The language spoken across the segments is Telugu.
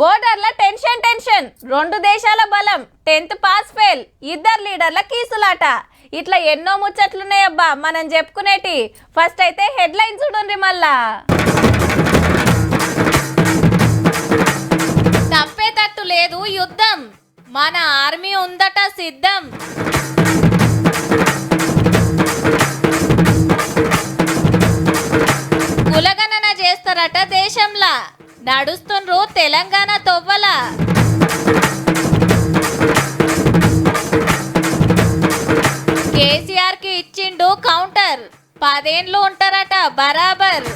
బోర్డర్ల టెన్షన్ టెన్షన్, రెండు దేశాల బలం, 10th పాస్ ఫెయిల్, ఇద్దరు లీడర్ల కీసులాట, ఇట్లా ఎన్నో ముచ్చట్లున్నాయబ్బా మనం చెప్పుకునేటి. ఫస్ట్ అయితే హెడ్లైన్స్ చూడండి. మళ్ళా తప్పేటట్టు లేదు యుద్ధం, మన ఆర్మీ ఉందట సిద్ధం. కులగణన చేస్తారట దేశంలా, నడుస్తుండ్రు తెలంగాణ తొవ్వల. కేసీఆర్ కి ఇచ్చిండు కౌంటర్, 10 ఏళ్ళు ఉంటారట బరాబర్.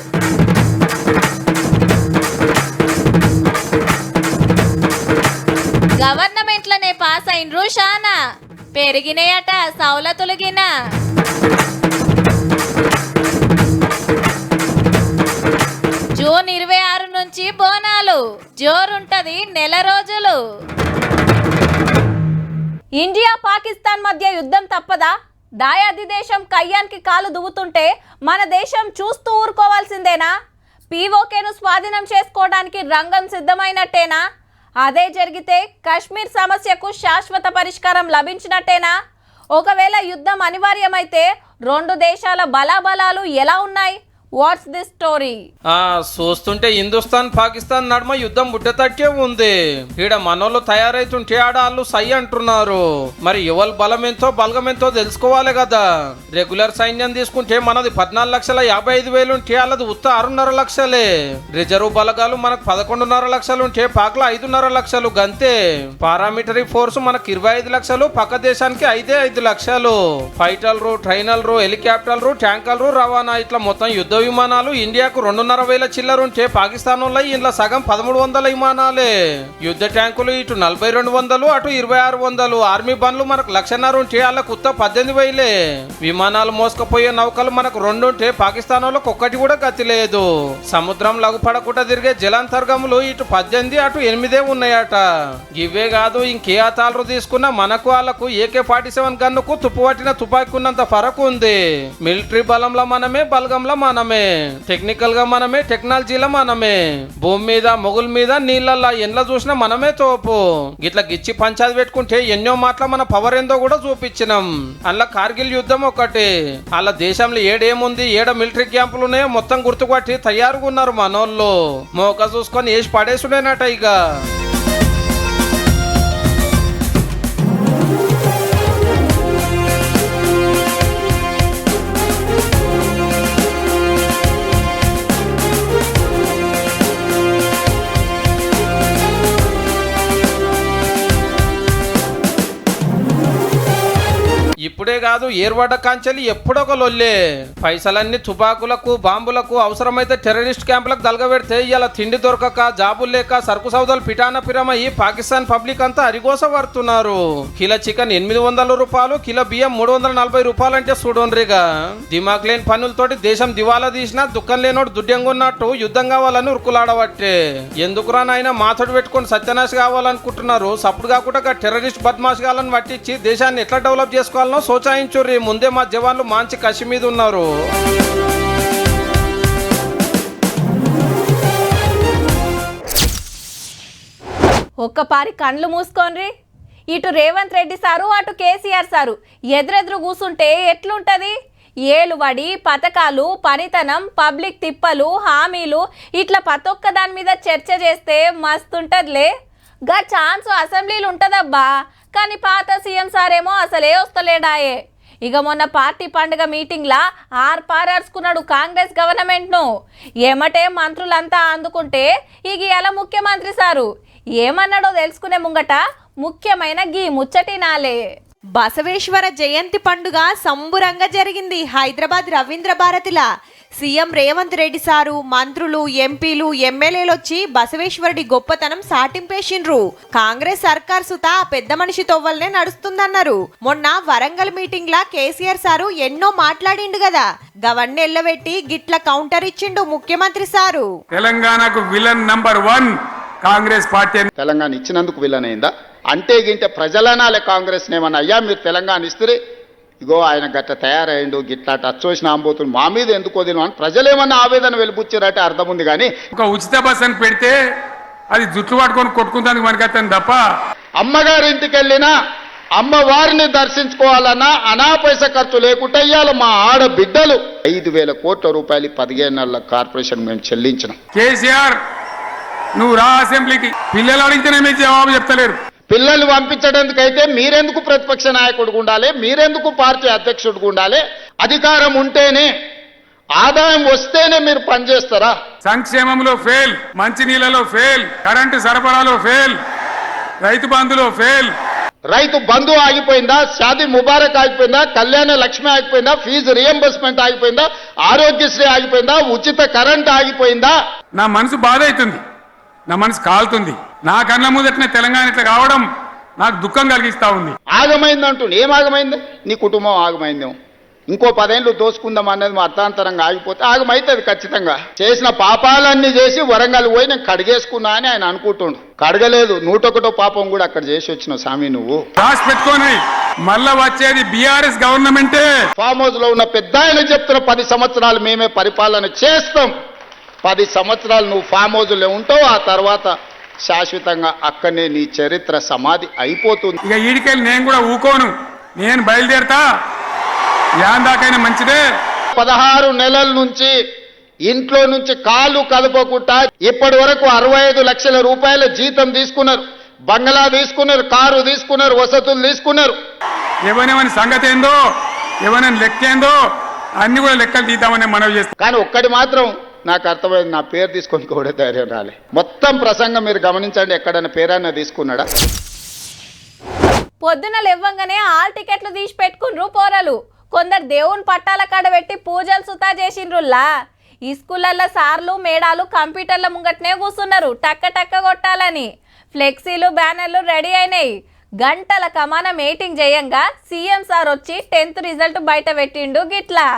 గవర్నమెంట్లనే పాస్ అయినరు షానా, పెరిగినాయట సౌలతులుగిన. జూన్ 26 నుంచి బోనాలు జోరుంటది నెల రోజులు. ఇండియా పాకిస్తాన్ మధ్య యుద్ధం తప్పదా? దాయాది దేశం కయ్యానికి కాలు దువ్వుతుంటే మన దేశం చూస్తూ ఊరుకోవాల్సిందేనా? పీఓకేను స్వాధీనం చేసుకోవడానికి రంగం సిద్ధమైనట్టేనా? అదే జరిగితే కశ్మీర్ సమస్యకు శాశ్వత పరిష్కారం లభించినట్టేనా? ఒకవేళ యుద్ధం అనివార్యమైతే రెండు దేశాల బలాబలాలు ఎలా ఉన్నాయి? What's this story? చూస్తుంటే హిందుస్థాన్ పాకిస్తాన్ నడుమ యుద్ధం ముట్టతట్టే ఉంది. ఈడ మనోళ్ళు తయారైతుంటే ఆడ వాళ్ళు సై అంటున్నారు. మరి ఎవరి బలం ఎంతో బలగం ఎంతో తెలుసుకోవాలి కదా. రెగ్యులర్ సైన్యం తీసుకుంటే మనది 14,55,000 ఉంటే వాళ్ళది ఉత్త 6.5 లక్షలే. రిజర్వ్ బలగాలు మనకు 11.5 లక్షలు ఉంటే పాక్లో 5.5 లక్షలు గంతే. పారామిలిటరీ ఫోర్స్ మనకు 25 లక్షలు, పక్క దేశానికి 5 లక్షలు. ఫైటర్లు, ట్రైనర్లు, హెలికాప్టర్లు, ట్యాంకర్లు, రవాణా, ఇట్లా మొత్తం యుద్ధ విమానాలు ఇండియాకు 2,500 చిల్లర ఉంటే పాకిస్తాన్ ఇంట్లో సగం 1,300 విమానాలే. యుద్ధ ట్యాంకులు ఇటు 4,200, అటు 2,600. ఆర్మీ బండ్లు మనకు 1,50,000 ఉంటే వాళ్ళకు ఉత్త 18,000. విమానాలు మోసుకుపోయే నౌకలు మనకు 2 ఉంటే పాకిస్తాన్ వాళ్ళకు ఒక్కటి కూడా గతి లేదు. సముద్రం లగుపడకుండా తిరిగే జలాంతర్గములు ఇటు 18, అటు 8 ఉన్నాయట. ఇవే కాదు, ఇంకే ఆతాలు తీసుకున్నా మనకు వాళ్ళకు AK-47 గన్నుకు తుప్పుపట్టిన తుపాకీ ఉన్నంత ఫరక్ ఉంది. మిలిటరీ బలంలో మనమే, బలగంలో మనమే, టెక్నికల్ గా మనమే, టెక్నాలజీలో మనమే. భూమి మీద, మొగుల మీద, నీళ్ళల్లా ఎండ్ల చూసినా మనమే తోపు. గిట్లా గిచ్చి పంచాది పెట్టుకుంటే ఎన్నో మాటల మన పవర్ ఏందో కూడా చూపించినాం. అందులో కార్గిల్ యుద్ధం ఒకటి. అలా దేశంలో ఏడేముంది, ఏడ మిలిటరీ క్యాంపులు ఉన్నాయో మొత్తం గుర్తుపట్టి తయారుగా ఉన్నారు మనోళ్ళు. మోక చూసుకొని వేసి పడేసుడేనట ఇక. ఇప్పుడే కాదు, ఏర్వాడ కాంచెలి ఎప్పుడొక లొల్లే. పైసలన్నీ తుపాకులకు, బాంబులకు, అవసరమైతే టెర్రరిస్ట్ క్యాంపులకు దలగబెడితే ఇలా తిండి దొరకక, జాబులు లేక, సరుకు సౌదాలు పిటాన పిరమయ్యి పాకిస్తాన్ పబ్లిక్ అంతా అరిగోస పడుతున్నారు. కిలో చికెన్ 800 రూపాయలు, కిలో బియ్యం 340 రూపాయలు అంటే చూడండిగా. దిమాగ్ లేని పనులతోటి దేశం దివాలా తీసినా దుఃఖం లేనోడు దుడ్డంగున్నట్టు యుద్ధం కావాలని ఉరుకులాడబట్టే. ఎందుకురా నాయన మాతోడు పెట్టుకుని సత్యనాశ కావాలనుకుంటున్నారు. సప్పుడు కాకుండా టెర్రరిస్ట్ బద్మాష్ కావాలని పట్టించి దేశాన్ని ఎట్లా డెవలప్ చేసుకోవాలనో సోచాయించుర్రి. ముందే మా జవాన్లు మంచి కసి మీద ఉన్నారు. ఒక్కపారి కండ్లు మూసుకోండి. ఇటు రేవంత్ రెడ్డి సారు, అటు కేసీఆర్ సారు ఎదురెదురు కూసుంటే ఎట్లుంటది? ఏలుబడి, పథకాలు, పనితనం, పబ్లిక్ తిప్పలు, హామీలు, ఇట్లా ప్రతొక్క దాని మీద చర్చ చేస్తే మస్తుంటదిలే. గా ఛాన్స్ అసెంబ్లీలు ఉంటదబ్బా. కానీ పాత సీఎం సారేమో అసలే వస్తలేడాయే. ఇక మొన్న పార్టీ పండుగ మీటింగ్లా పారార్చుకున్నాడు కాంగ్రెస్ గవర్నమెంట్ను. ఏమటే మంత్రులంతా అందుకుంటే ఇక ఇలా ముఖ్యమంత్రి సారు ఏమన్నాడో తెలుసుకునే ముంగట ముఖ్యమైన గీ ముచ్చటినాలే. బసవేశ్వర జయంతి పండుగ సంబురంగా జరిగింది హైదరాబాద్ రవీంద్ర భారతిలా. సీఎం రేవంత్ రెడ్డి సారు, మంత్రులు, ఎంపీలు, ఎమ్మెల్యేలు వచ్చి బసవేశ్వరుడి గొప్పతనం సాటింపేసిండ్రు. కాంగ్రెస్ సర్కార్ సుత పెద్ద మనిషి తొవ్వలనే నడుస్తుందన్నారు. మొన్న వరంగల్ మీటింగ్ లా కేసీఆర్ సారు ఎన్నో మాట్లాడిండు కదా, గవన్నీ ఎల్లబెట్టి గిట్ల కౌంటర్ ఇచ్చిండు ముఖ్యమంత్రి సారు. తెలంగాణకు villain number 1 Congress party. Telangana ఇచ్చినందుకు విలన్ అయిందా అంటే గింటే ప్రజలనాలే కాంగ్రెస్ నేమన్నా అయ్యా మీరు తెలంగాణ ఇస్తే ఇగో ఆయన గట్ట తయారైండు గిట్లా టచ్చోసిన ఆంబోతులు మా మీద ఎందుకు వదిలిన అని ప్రజలేమన్నా ఆవేదన వెలిపుచ్చారంటే అర్థం ఉంది. కానీ ఒక ఉచిత బస్ అని పెడితే అది జుట్టు పట్టుకొని కొట్టుకుంటానికి మనకైతే తప్ప అమ్మగారింటికి వెళ్ళినా అమ్మవారిని దర్శించుకోవాలన్నా అనా పైసా ఖర్చు లేకుండా ఇవాళ మా ఆడబిడ్డలు 5,000 కోట్ల రూపాయలు 15 నెలల కార్పొరేషన్ మేము చెల్లించినాం. కేసీఆర్ నువ్వు రా అసెంబ్లీకి, పిల్లలు అడిగితేనే మీరు జవాబు చెప్తలేరు. పిల్లల్ని పంపించడానికైతే మీరెందుకు ప్రతిపక్ష నాయకుడిగా ఉండాలి, మీరెందుకు పార్టీ అధ్యక్షుడిగా ఉండాలి? అధికారం ఉంటేనే, ఆదాయం వస్తేనే మీరు పనిచేస్తారా? సంక్షేమంలో ఫెయిల్, మంచినీళ్ళలో ఫెయిల్, కరెంటు సరఫరాలో ఫెయిల్, రైతు బంధులో ఫెయిల్. రైతు బంధు ఆగిపోయిందా? షాదీ ముబారక్ ఆగిపోయిందా? కళ్యాణ లక్ష్మి ఆగిపోయిందా? ఫీజు రియంబర్స్మెంట్ ఆగిపోయిందా? ఆరోగ్యశ్రీ ఆగిపోయిందా? ఉచిత కరెంట్ ఆగిపోయిందా? నా మనసు బాధ అవుతుంది, నా మనసు కాలుతుంది. నా కళ్ళ ముందటనే తెలంగాణ ఇట్లా కావడం నాకు దుఃఖం కలిగిస్తా ఉంది. ఆగమైందంటూ ఏం ఆగమైంది? నీ కుటుంబం ఆగమైందేమో. ఇంకో 10 ఏళ్ళు దోసుకుందాం అనేది మా అర్థాంతరంగా ఆగిపోతే ఆగమైతుంది ఖచ్చితంగా. చేసిన పాపాలన్నీ చేసి వరంగల్ పోయి నేను కడిగేసుకున్నా అని ఆయన అనుకుంటుండు. కడగలేదు, 101 పాపం కూడా అక్కడ చేసి వచ్చిన స్వామి నువ్వు. రాసి పెట్టుకొని మళ్ళా వచ్చేది బీఆర్ఎస్ గవర్నమెంటే. ఫామ్ హౌస్ లో ఉన్న పెద్ద ఆయన చెప్తున్న 10 సంవత్సరాలు మేమే పరిపాలన చేస్తాం. 10 సంవత్సరాలు నువ్వు ఫామ్ హౌస్లో ఉంటావు, ఆ తర్వాత శాశ్వతంగా అక్కడనే నీ చరిత్ర సమాధి అయిపోతుంది. ఇక ఈడికెళ్ళి నేను కూడా ఊకోను, నేను బయలుదేరతా. యాందాకైనా మంచిదే. 16 నెలల నుంచి ఇంట్లో నుంచి కాళ్ళు కదపకుండా ఇప్పటి వరకు 65 లక్షల రూపాయల జీతం తీసుకున్నారు, బంగ్లా తీసుకున్నారు, కారు తీసుకున్నారు, వసతులు తీసుకున్నారు. ఎవరెవరి సంగతి ఏందో, ఎవరైనా లెక్కేందో అన్ని కూడా లెక్కలు తీద్దామని మనవి చేస్తాం. కానీ ఒక్కటి మాత్రం నాకు అర్థమైంది, నా పేరు తీసుకొని కూడా ధైర్యం రాలే. మొత్తం ప్రసంగం మీరు గమనించండి, ఎక్కడైనా పేరన్నా తీసుకున్నాడా? పొద్దున లేవ్వంగానే ఆల్ టికెట్లు తీసి పెట్టుకున్రు పోరలు. కొందరు దేవుని పట్టాల కాడ పెట్టి పూజలు సుతా చేసిండ్రుల్లా. ఈ స్కూళ్ళల్లో సార్లు మేడాలు కంప్యూటర్ల ముంగట్నే కూర్చున్నారు టక్క టక్క కొట్టాలని. ఫ్లెక్సీలు బ్యానర్లు రెడీ అయినాయి. గంటల కమాన మీటింగ్ చేయంగా సీఎం సార్ వచ్చి 10th రిజల్ట్ బయట పెట్టిండు గిట్లా.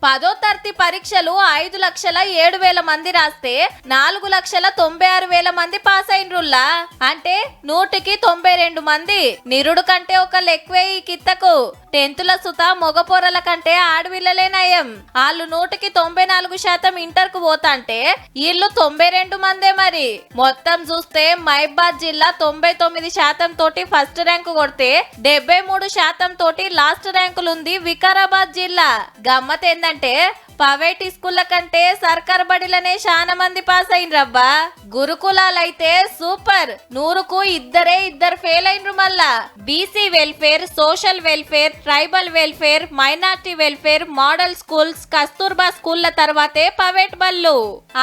10వ తరగతి పరీక్షలు 5,07,000 మంది రాస్తే 4,96,000 మంది పాస్ అయినరుల్లా. అంటే 100కి 92 మంది. నిరుడు కంటే ఒకళ్ళు ఎక్కువే ఈ కిత్తకు. 10th ల సుత మొగ పొరల కంటే ఆడవిల్లలే నయం. వాళ్ళు 100కి 94% ఇంటర్ కు పోతాంటే వీళ్ళు 92 మందే. మరి మొత్తం చూస్తే మహబాద్ జిల్లా 99% తోటి ఫస్ట్ ర్యాంకు కొడితే 73% తోటి లాస్ట్ ర్యాంకులుంది వికారాబాద్ జిల్లా. గమ్మత్ ఏందంటే ప్రైవేట్ స్కూళ్ళ కంటే సర్కార్ బడిలనే చాలా మంది పాస్ అయినరబ్బా. గురుకులాలైతే సూపర్, 100కు 2 ఫెయిల్ అయినరు. మళ్ళా BC welfare, social welfare, tribal welfare, minority welfare, model schools, Kasturba స్కూళ్ల తర్వాతే ప్రైవేట్ బళ్ళు.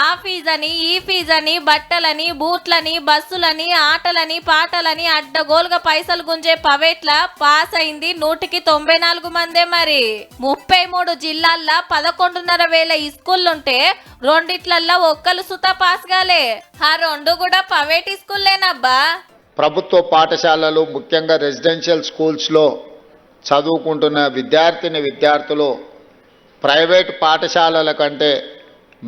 ఆ ఫీజని ఈ ఫీజని బట్టలని బూట్లని బస్సులని ఆటలని పాటలని అడ్డగోలుగా పైసలు గుంజే ప్రైవేట్ల పాస్ అయింది 100కి 94 మందే. మరి 33 జిల్లాల్లో 11,500 ఈ స్కూళ్ళుంటే 2 ఒక్కలు సుత పాస్ గాలే. ఆ 2 కూడా ప్రైవేట్ స్కూల్లేనబ్బా. ప్రభుత్వ పాఠశాలలు ముఖ్యంగా రెసిడెన్షియల్ స్కూల్స్లో చదువుకుంటున్న విద్యార్థులు ప్రైవేట్ పాఠశాలల కంటే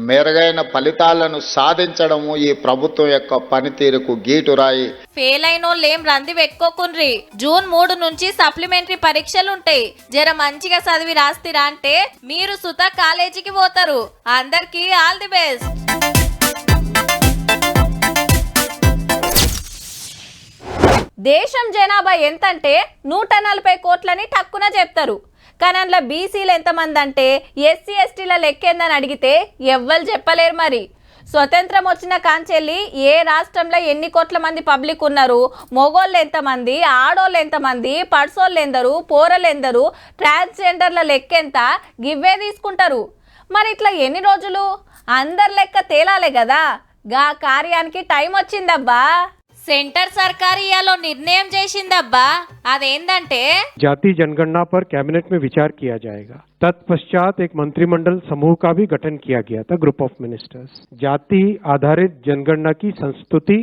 మెరుగైన ఫలితాలను సాధించడము ఈ ప్రభుత్వం యొక్క పనితీరుకు గీటురాయి. ఫెయిల్ అయినోళ్ళేం రంది పెట్టుకోకుండ్రి. జూన్ 3 నుంచి సప్లిమెంటరీ పరీక్షలుంటాయి. జర మంచిగా చదివి రాస్తిరా అంటే మీరు సుత కాలేజీకి పోతారు. అందరికీ ఆల్ ది బెస్ట్. దేశం జనాభా ఎంతంటే 140 కోట్లని టక్కున చెప్తారు. కానీ అందులో బీసీలు ఎంతమంది అంటే ఎస్సీ ఎస్టీల లెక్కేందని అడిగితే ఎవ్వరు చెప్పలేరు. మరి స్వతంత్రం వచ్చిన కాంచెల్లి ఏ రాష్ట్రంలో ఎన్ని కోట్ల మంది పబ్లిక్ ఉన్నారు, మొగోళ్ళు ఎంతమంది, ఆడోళ్ళు ఎంతమంది, పర్సోళ్ళు ఎందరు, పోరలు ఎందరు, ట్రాన్స్జెండర్ల లెక్కెంత గివ్వే తీసుకుంటారు. మరి ఇట్లా ఎన్ని రోజులు అందరి లెక్క తేలాలే కదా. గా కార్యానికి టైం వచ్చిందబ్బా. సెంటర్ సర్కార్ ఇయాలో నిర్ణయం చేసిందబ్బా. అదేంటంటే जाति जनगणना पर कैबिनेट में विचार किया जाएगा. तत्पश्चात एक मंत्रिमंडल समूह का भी गठन किया गया था, ग्रुप ऑफ मिनिस्टर्स. जाति आधारित जनगणना की संस्तुति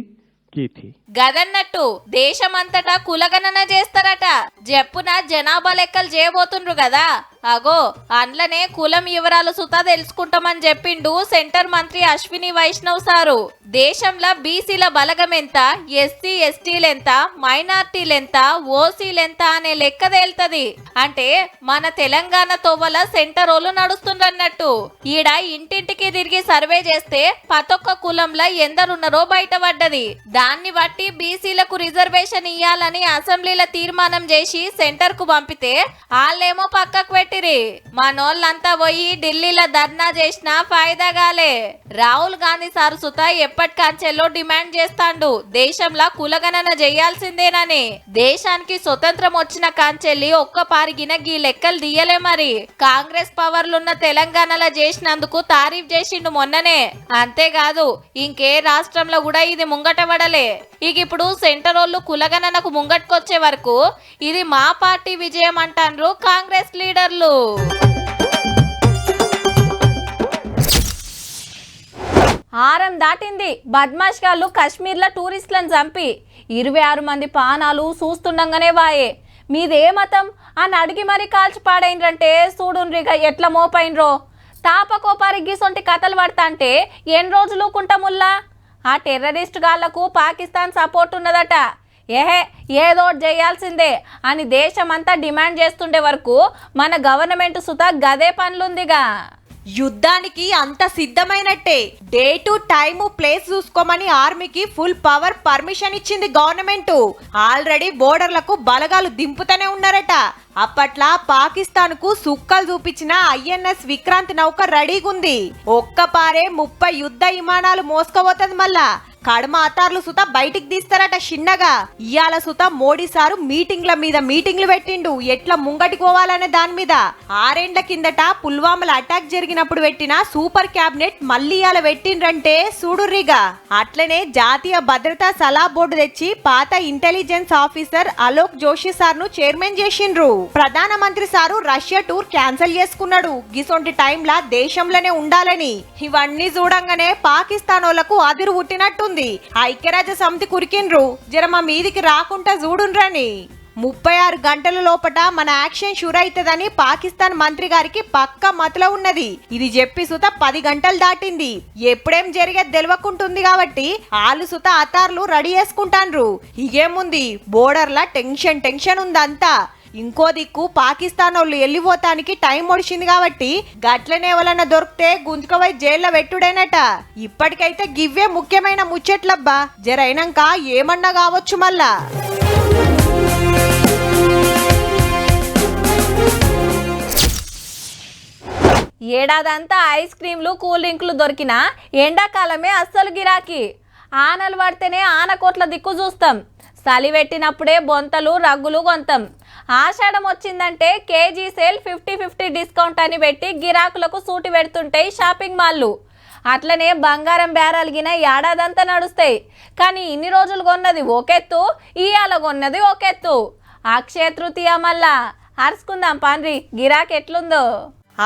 की थी. గదన్నట్టు దేశమంతటా కులగణన చేస్తారట. జప్పున జనాభా లెక్కలు చేయబోతుండ్రు కదా. అగో అండ్లనే కులం వివరాలు సుతా తెలుసుకుంటామని చెప్పిండు సెంటర్ మంత్రి అశ్విని వైష్ణవ్ సారు. దేశంలో బీసీల బలగం ఎంత, ఎస్సీ ఎస్టీలెంత, మైనార్టీలెంత, ఓసీలెంత అనే లెక్క తేలుతది. అంటే మన తెలంగాణ తోవల సెంటరోలు నడుస్తుందన్నట్టు. ఈడ ఇంటింటికి తిరిగి సర్వే చేస్తే ప్రతొక్క కులంలో ఎందరున్నారో బయటపడ్డది. దాన్ని బట్టి బీసీలకు రిజర్వేషన్ ఇయ్యాలని అసెంబ్లీలో తీర్మానం చేసి సెంటర్ కు పంపితే వాళ్ళేమో పక్కకు పెట్టిరి. మనోళ్ళంతా పోయి ఢిల్లీలో ధర్నా చేసినా ఫాయిదా గాలే. రాహుల్ గాంధీ సారు సుత ఎప్పటికాంచెల్లో డిమాండ్ చేస్తాండు దేశంలో కులగణన చేయాల్సిందేనని. దేశానికి స్వతంత్రం వచ్చిన కాంచెల్లి ఒక్క పారిగిన గీ లెక్కలు తీయలే. మరి కాంగ్రెస్ పవర్లున్న తెలంగాణలో చేసినందుకు తారీఫ్ చేసిండు మొన్ననే. అంతేకాదు ఇంకే రాష్ట్రంలో కూడా ఇది ముంగటపడలే. ఇక ఇప్పుడు సెంటరోళ్ళు కులగణనకు ముంగట్టుకొచ్చే వరకు ఇది మా పార్టీ విజయం అంటాండ్రు కాంగ్రెస్ లీడర్లు. ఆరం దాటింది బద్మాష్ గాళ్ళు కాశ్మీర్లో టూరిస్టులను చంపి 26 మంది పానాలు చూస్తుండగానే వాయే. మీదే మతం అని అడిగి మరీ కాల్చి పాడైండ్రంటే చూడుండ్రిగా ఎట్లా మోపైనరో. తాపకోపారి గీసొంటి కథలు పడతా అంటే ఎన్ని రోజులు కుంటముల్లా. ఆ టెర్రరిస్ట్ గాళ్లకు పాకిస్తాన్ సపోర్ట్ ఉన్నదట. ఏదో చేయాల్సిందే అని దేశమంతా డిమాండ్ చేస్తుండే వరకు మన గవర్నమెంట్ సుతా గదే పనులుందిగా. యుద్ధానికి అంత సిద్ధమైనట్టే. డే టు టైము ప్లేస్ చూసుకోమని ఆర్మీకి ఫుల్ పవర్ పర్మిషన్ ఇచ్చింది గవర్నమెంట్. ఆల్రెడీ బోర్డర్లకు బలగాలు దింపుతూనే ఉన్నారట. అప్పట్లా పాకిస్తాన్ కు సుక్కలు చూపించిన ఐఎన్ఎస్ విక్రాంత్ నౌక రెడీగుంది. ఒక్కపారే 30 యుద్ధ విమానాలు మోసుకోబోతుంది. మళ్ళా కడమ అతార్లు సుత బయటికి తీస్తారట చిన్నగా. ఇయాల సుత మోడీ సారు మీటింగ్ల మీద మీటింగ్లు పెట్టిండు ఎట్లా ముంగటికి పోవాలనే దాని మీద. 6 ఏండ్ల కిందట పుల్వామాల అటాక్ జరిగినప్పుడు పెట్టిన సూపర్ క్యాబినెట్ మళ్ళీ ఇయాల పెట్టిండ్రంటే చూడుర్రిగా. అట్లనే జాతీయ భద్రతా సలహా బోర్డు తెచ్చి పాత intelligence officer Alok Joshi sir ను చైర్మన్ చేసిండ్రు. ప్రధానమంత్రి సారు రష్యా టూర్ క్యాన్సిల్ చేసుకున్నాడు. గిసొంటి టైంలా దేశంలోనే ఉండాలని. ఇవన్నీ చూడంగానే పాకిస్తాన్ వాళ్ళకు అదిరు పుట్టినట్టుంది. ఐక్యరాజ్య సమితి కురికిండ్రు జర మా మీదికి రాకుండా చూడుండ్రని. 36 గంటల లోపట మన యాక్షన్ షూర్ అవుతుందని పాకిస్తాన్ మంత్రి గారికి పక్కా మతలో ఉన్నది. ఇది చెప్పి సుత 10 గంటలు దాటింది. ఎప్పుడేం జరిగేది తెలియకుంటుంది కాబట్టి ఆలు సుత అతార్లు రెడీ చేసుకుంటాన్రు. ఇగేముంది బోర్డర్లా టెన్షన్ ఉందంతా. ఇంకో దిక్కు పాకిస్తాన్ వాళ్ళు వెళ్ళిపోతానికి టైం ఒడిచింది కాబట్టి గట్లనే ఎవరన్నా దొరికితే గుంజుకపోయి జైల్లో పెట్టుడేనట. ఇప్పటికైతే గివ్వే ముఖ్యమైన ముచ్చట్లబ్బా. జరైనాక ఏమన్నా కావచ్చు మళ్ళా. ఏడాదంతా ఐస్ క్రీంలు కూల్ డ్రింకులు దొరికినా ఎండాకాలమే అస్సలు గిరాకీ. ఆనలు పడితేనే ఆనకోట్ల దిక్కు చూస్తాం. చలి పెట్టినప్పుడే బొంతలు రగ్గులు కొంతాం. ఆషాఢం వచ్చిందంటే కేజీ సేల్ 50-50 డిస్కౌంట్ అని పెట్టి గిరాకులకు సూటి పెడుతుంటాయి షాపింగ్ మాల్లు. అట్లనే బంగారం బేరాలిగిన ఏడాదంతా నడుస్తాయి. కానీ ఇన్ని రోజులు కొన్నది ఒకెత్తు, ఇయాల కొన్నది ఒకెత్తు. అక్షయ తృతీయ మళ్ళా అరుచుకుందాం పాండ్రి గిరాక్ ఎట్లుందో.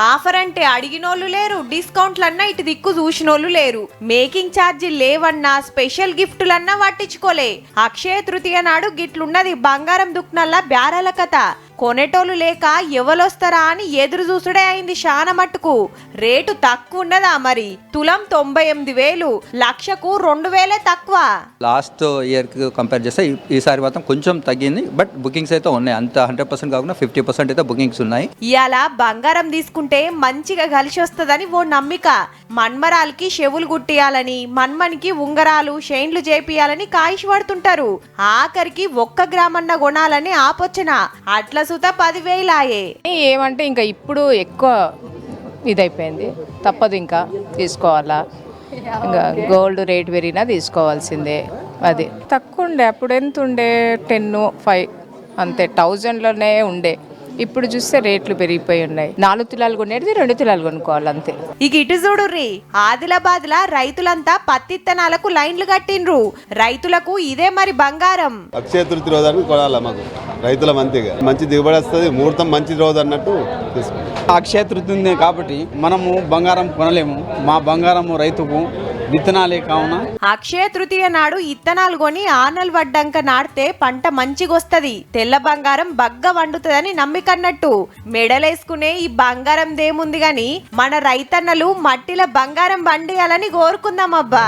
ఆఫర్ అంటే అడిగినోళ్ళు లేరు, డిస్కౌంట్లన్నా ఇటు దిక్కు చూసినోళ్ళు లేరు. మేకింగ్ ఛార్జీలు లేవన్నా స్పెషల్ గిఫ్టులన్నా పట్టించుకోలే. అక్షయ తృతీయ నాడు గిట్లున్నది బంగారం దుక్నల్లా బ్యారాల కథ. కొనేటోళ్ళు లేక ఎవరొస్తారా అని ఎదురు చూసుడే అయింది శాన మట్టుకు. రేటు తక్కువ ఉన్నదా మరి? తులం 98,000, లక్షకు 2,000 తక్కువ. లాస్ట్ ఇయర్ కి కంపేర్ చేస్తే ఈసారి మాత్రం కొంచెం తగ్గింది. బట్ బుకింగ్స్ అయితే ఉన్నాయి. అంత 100% కాకుండా 50% అయితే బుకింగ్స్ ఉన్నాయి. ఇయాల బంగారం తీసుకుంటే మంచిగా కలిసి వస్తుందని ఓ నమ్మిక. మన్మరాలకి చెవులు గుట్టియాలని, మన్మనికి ఉంగరాలు చైన్లు చేపియాలని కాయిష్ పడుతుంటారు. ఆఖరికి 1 గ్రామన్న కొనాలని ఆపొచ్చన. అట్లా సుత 10,000 ఆయే. ఏమంటే ఇంకా ఇప్పుడు ఎక్కువ ఇదైపోయింది, తప్పదు ఇంకా తీసుకోవాలా. ఇంకా గోల్డ్ రేట్ పెరిగినా తీసుకోవాల్సిందే. అది తక్కువ ఉండే, అప్పుడు ఎంత ఉండే 10,500 అంతే, 1000లోనే ఉండే. ఇప్పుడు చూస్తే రేట్లు పెరిగిపోయి ఉన్నాయి. 4 తులాలు కొనేది 2 తులాలు కొనుక్కోవాలి అంతే. ఇక ఇటు చూడుర్రి, ఆదిలాబాద్ లా రైతులంతా పత్తిత్తనాలకు లైన్లు కట్టిండ్రు. రైతులకు ఇదే మరి బంగారం. అక్షయ తృతీయ రోజు కొనాలి మాకు రైతుల మంచిగా మంచి దిగుబడి వస్తుంది. ముహూర్తం మంచి రోజు అన్నట్టు తీసుకుంటాం. అక్షయ తృతీయ కాబట్టి మనము బంగారం కొనలేము. మా బంగారము రైతుకు విత్తనాలే కావున అక్షయ తృతీయ నాడు ఇత్తనాలు కొని ఆనలు వడ్డంక నాడితే పంట మంచిగొస్తది. తెల్ల బంగారం బగ్గ వండుతుందని నమ్మిక. కన్నట్టు మెడలేసుకునే ఈ బంగారం దేముంది గాని మన రైతన్నలు మట్టిల బంగారం బండియాలని కోరుకుందాం అబ్బా.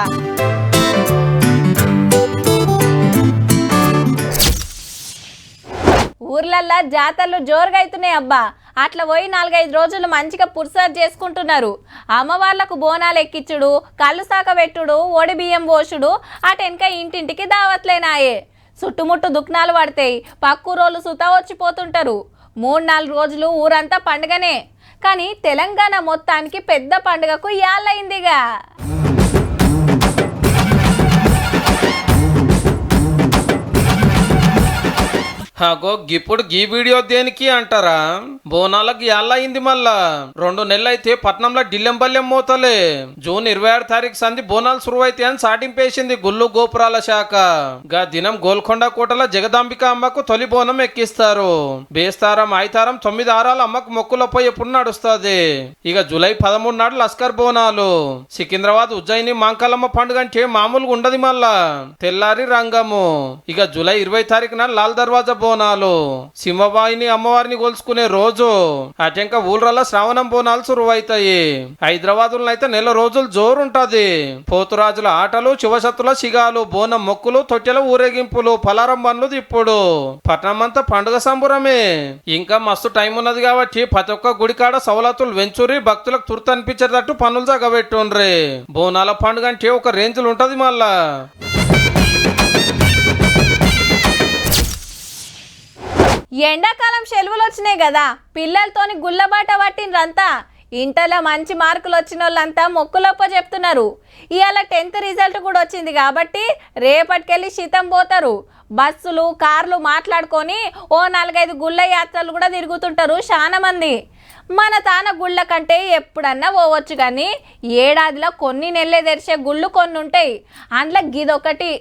ఊర్లల్లా జాతరలు జోరుగా అవుతున్నాయి అబ్బా. అట్లా పోయి 4-5 రోజులు మంచిగా పుర్సాద్ చేసుకుంటున్నారు. అమ్మవార్లకు బోనాలు ఎక్కించుడు, కళ్ళు సాక పెట్టుడు, ఒడి బియ్యం పోసుడు, అటెనక ఇంటింటికి దావత్లేనాయే. చుట్టుముట్టు దుఃఖాలు పడతాయి, పక్కూరోళ్ళు సుతా వచ్చిపోతుంటారు. 3-4 రోజులు ఊరంతా పండుగనే. కానీ తెలంగాణ మొత్తానికి పెద్ద పండుగకు యాళ్ళయిందిగా. హాగో ఇప్పుడు గీ వీడియో దేనికి అంటారా? బోనాలకు అయింది మళ్ళా 2 నెలలు అయితే పట్నంలో డిల్లెంబల్లెం మోతలే. జూన్ 26 తారీఖు సంధి బోనాలు సురువైతే అని సాటింపేసింది గుళ్ళు గోపురాల శాఖ. గా దినం గోల్కొండ కోటల జగదాంబిక అమ్మకు తొలి బోనం ఎక్కిస్తారు. బేస్తారం ఐతారం 9 ఆరాలు అమ్మకు మొక్కులపై ఎప్పుడు నడుస్తుంది. ఇక జూలై 13 నాడు లస్కర్ బోనాలు. సికింద్రాబాద్ ఉజ్జయిని మాంకాలమ్మ పండుగ అంటే మామూలుగా ఉండదు మళ్ళా. తెల్లారి రంగము. ఇక జూలై 20 తారీఖున లాల్ దర్వాజా బోనాలు. సింహవాహిని అమ్మవారిని కొలుసుకునే రోజు. అటెంక ఊళ్ళలో శ్రావణం బోనాలు సురువైతాయి. హైదరాబాద్ అయితే నెల రోజులు జోరుంటది. పోతురాజుల ఆటలు, శివశత్తుల సిగాలు, బోనం మొక్కులు, తొట్టెల ఊరేగింపులు, పలారం బండ్లు ఇప్పుడు పట్నం అంతా పండుగ సంబురమే. ఇంకా మస్తు టైం ఉన్నది కాబట్టి ప్రతి ఒక్క గుడికాడ సవలతులు వెంచురి, భక్తులకు తుర్త అనిపించేటట్టు పనులు జగబెట్టుండ్రి. బోనాల పండుగ అంటే ఒక రేంజ్లు ఉంటది మళ్ళా. ఎండాకాలం సెలవులు వచ్చినాయి కదా, పిల్లలతోని గుళ్ళబాట పట్టిండ్రంతా. ఇంటర్లో మంచి మార్కులు వచ్చిన వాళ్ళంతా మొక్కులొప్ప చెప్తున్నారు. ఇవాళ 10th రిజల్ట్ కూడా వచ్చింది కాబట్టి రేపటికెళ్ళి శీతం పోతారు. బస్సులు, కార్లు మాట్లాడుకొని ఓ 4-5 గుళ్ళ యాత్రలు కూడా తిరుగుతుంటారు చాలా మంది. మన తాన గుళ్ళ కంటే ఎప్పుడన్నా పోవచ్చు, కానీ ఏడాదిలో కొన్ని నెలలే తెరిచే గుళ్ళు కొన్ని ఉంటాయి. అందులో గిదొకటి.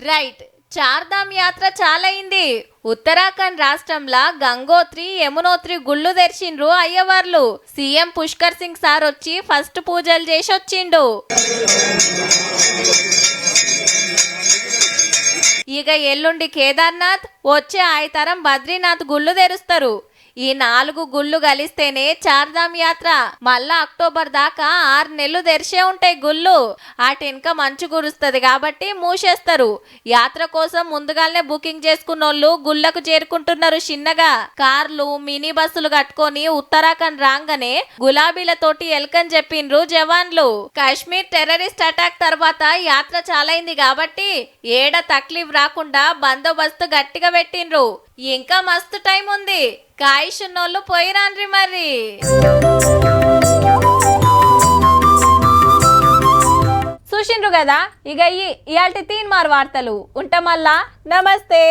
రైట్, చార్ధామ్ యాత్ర చాలైంది. ఉత్తరాఖండ్ రాష్ట్రంలో గంగోత్రి, యమునోత్రి గుళ్ళు తెరిచిండ్రు అయ్యవార్లు. సీఎం పుష్కర్ సింగ్ సార్ వచ్చి ఫస్ట్ పూజలు చేసి వచ్చిండు. ఇక ఎల్లుండి కేదార్నాథ్, వచ్చే ఆదివారం బద్రీనాథ్ గుళ్ళు తెరుస్తారు. ఈ 4 గుళ్ళు కలిస్తేనే చార్ధామ్ యాత్ర. మళ్ళా అక్టోబర్ దాకా 6 నెలలు తెరిచే ఉంటాయి గుళ్ళు. అటెనక మంచు కురుస్తుంది కాబట్టి మూసేస్తారు. యాత్ర కోసం ముందుగానే బుకింగ్ చేసుకున్నోళ్ళు గుళ్ళకు చేరుకుంటున్నారు. చిన్నగా కార్లు, మినీ బస్సులు కట్టుకొని ఉత్తరాఖండ్ రాగానే గులాబీలతోటి ఎల్కని చెప్పిండ్రు జవాన్లు. కాశ్మీర్ టెర్రరిస్ట్ అటాక్ తర్వాత యాత్ర చాలైంది కాబట్టి ఏడ తక్లీఫ్ రాకుండా బందోబస్తు గట్టిగా పెట్టిండ్రు. ఇంకా మస్తు టైం ఉంది. కాయిషున్నోళ్ళు పోయిరాండ్రి మరి. చూసిండ్రు కదా, ఇక ఇయాల్టి 3 వార్తలు ఉంటామల్లా. నమస్తే.